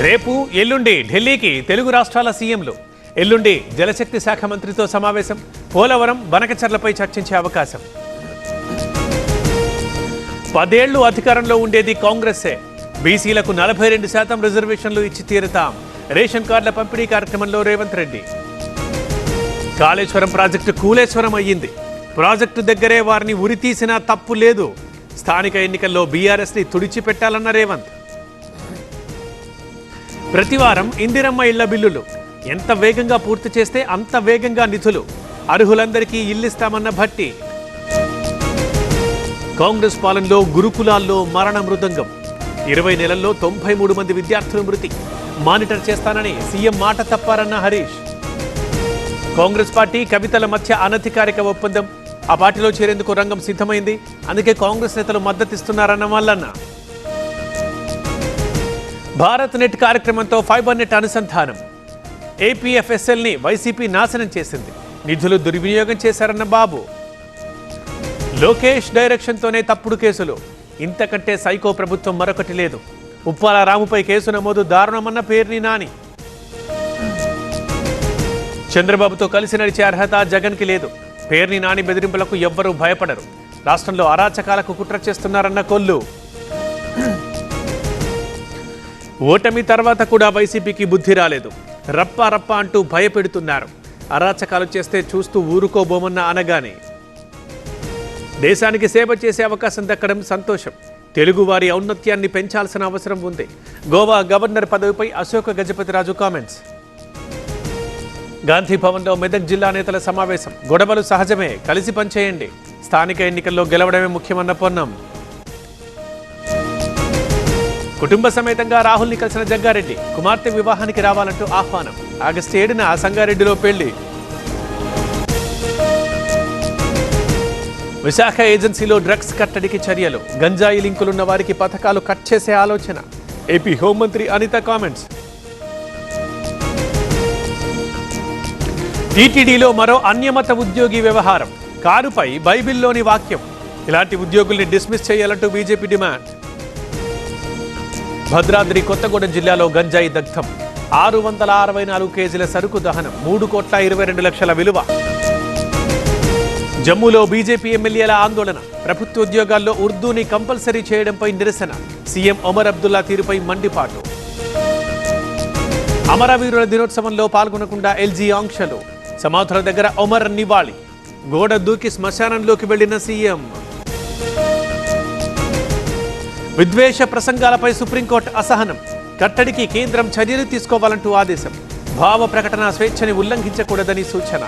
రేపు ఎల్లుండి ఢిల్లీకి తెలుగు రాష్ట్రాల సీఎంలు. ఎల్లుండి జలశక్తి శాఖ మంత్రితో సమావేశం. పోలవరం బనకచర్లపై చర్చించే అవకాశం. 10 ఏళ్లు అధికారంలో ఉండేది కాంగ్రెస్సే. బీసీలకు 42% రిజర్వేషన్లు ఇచ్చి తీరుతాం. రేషన్ కార్డుల పంపిణీ కార్యక్రమంలో రేవంత్ రెడ్డి. కాళేశ్వరం ప్రాజెక్టు కూలేశ్వరం అయ్యింది. ప్రాజెక్టు దగ్గరే వారిని ఉరితీసినా తప్పు లేదు. స్థానిక ఎన్నికల్లో బీఆర్ఎస్ని తుడిచిపెట్టాలన్న రేవంత్. ప్రతివారం ఇందిరమ్మ ఇళ్ల బిల్లులు. ఎంత వేగంగా పూర్తి చేస్తే అంత వేగంగా నిధులు. అర్హులందరికీ ఇల్లిస్తామన్న భట్టి. కాంగ్రెస్ పాలనలో గురుకులాల్లో మరణ మృదంగం. 20 నెలల్లో 93 మంది విద్యార్థులు మృతి. మానిటర్ చేస్తానని సీఎం మాట తప్పారన్న హరీష్. కాంగ్రెస్ పార్టీ కవితల మధ్య అనధికారిక ఒప్పందం. ఆ పార్టీలో చేరేందుకు రంగం సిద్ధమైంది. అందుకే కాంగ్రెస్ నేతలు మద్దతిస్తున్నారన్న మల్లన్న. భారత్ నెట్ కార్యక్రమంతో ఫైబర్ నెట్ అనుసంధానం. ఏపీఎఫ్ఎస్ఎల్ని వైసీపీ నాశనం చేసింది. నిధులు దుర్వినియోగం చేశారన్న బాబు. లోకేష్ డైరెక్షన్తోనే తప్పుడు కేసులు. ఇంతకంటే సైకో ప్రభుత్వం మరొకటి లేదు. ఉప్పాల రాముపై కేసు నమోదు దారుణమన్న పేర్ని నాని. చంద్రబాబుతో కలిసి నడిచే అర్హత జగన్కి లేదు. పేర్ని నాని బెదిరింపులకు ఎవ్వరూ భయపడరు. రాష్ట్రంలో అరాచకాలకు కుట్ర చేస్తున్నారన్న కొల్లు. ఓటమి తర్వాత కూడా వైసీపీకి బుద్ధి రాలేదు. రప్ప రప్ప అంటూ భయపెడుతున్నారు. అరాచకాలు చేస్తే చూస్తూ ఊరుకోబోమన్న అనగానే. దేశానికి సేవ చేసే అవకాశం దక్కడం సంతోషం. తెలుగువారి ఔన్నత్యాన్ని పెంచాల్సిన అవసరం ఉంది. గోవా గవర్నర్ పదవిపై అశోక గజపతిరాజు కామెంట్స్. గాంధీ భవన్లో మెదక్ జిల్లా నేతల సమావేశం. గొడవలు సహజమే, కలిసి పనిచేయండి. స్థానిక ఎన్నికల్లో గెలవడమే ముఖ్యమన్న పొన్నం. కుటుంబ సమేతంగా రాహుల్ని కలిసిన జగ్గారెడ్డి. కుమార్తె వివాహానికి రావాలంటూ ఆహ్వానం. ఆగస్టు 7న సంగారెడ్డిలో పెళ్లి. విశాఖ ఏజెన్సీలో డ్రగ్స్ కట్టడికి చర్యలు. గంజాయి లింకులున్న వారికి పథకాలు కట్ చేసే ఆలోచన. ఏపీ హోంమంత్రి అనిత కామెంట్స్. టీటీడీలో మరో అన్యమత ఉద్యోగి వ్యవహారం. కారుపై బైబిల్లోని వాక్యం. ఇలాంటి ఉద్యోగుల్ని డిస్మిస్ చేయాలంటూ బీజేపీ డిమాండ్. భద్రాద్రి కొత్తగూడెం జిల్లాలో గంజాయి దగ్ధం. 664 కేజీల సరుకు దహనం. 3,22,00,000 విలువ. జమ్మూలో బీజేపీ ఎమ్మెల్యేల ఆందోళన. ప్రభుత్వ ఉద్యోగాల్లో ఉర్దూని కంపల్సరీ చేయడంపై నిరసన. సీఎం ఒమర్ అబ్దుల్లా తీరుపై మండిపాటు. అమరవీరుల దినోత్సవంలో పాల్గొనకుండా ఎల్జీ ఆంక్షలు. సమాధుల దగ్గర ఒమర్ నివాళి. గోడ దూకి శ్మశానంలోకి వెళ్లిన సీఎం. విద్వేష ప్రసంగాలపై సుప్రీంకోర్టు అసహనం. కట్టడికి కేంద్రం చర్యలు తీసుకోవాలంటూ ఆదేశం. భావ ప్రకటన స్వేచ్ఛని ఉల్లంఘించకూడదని సూచన.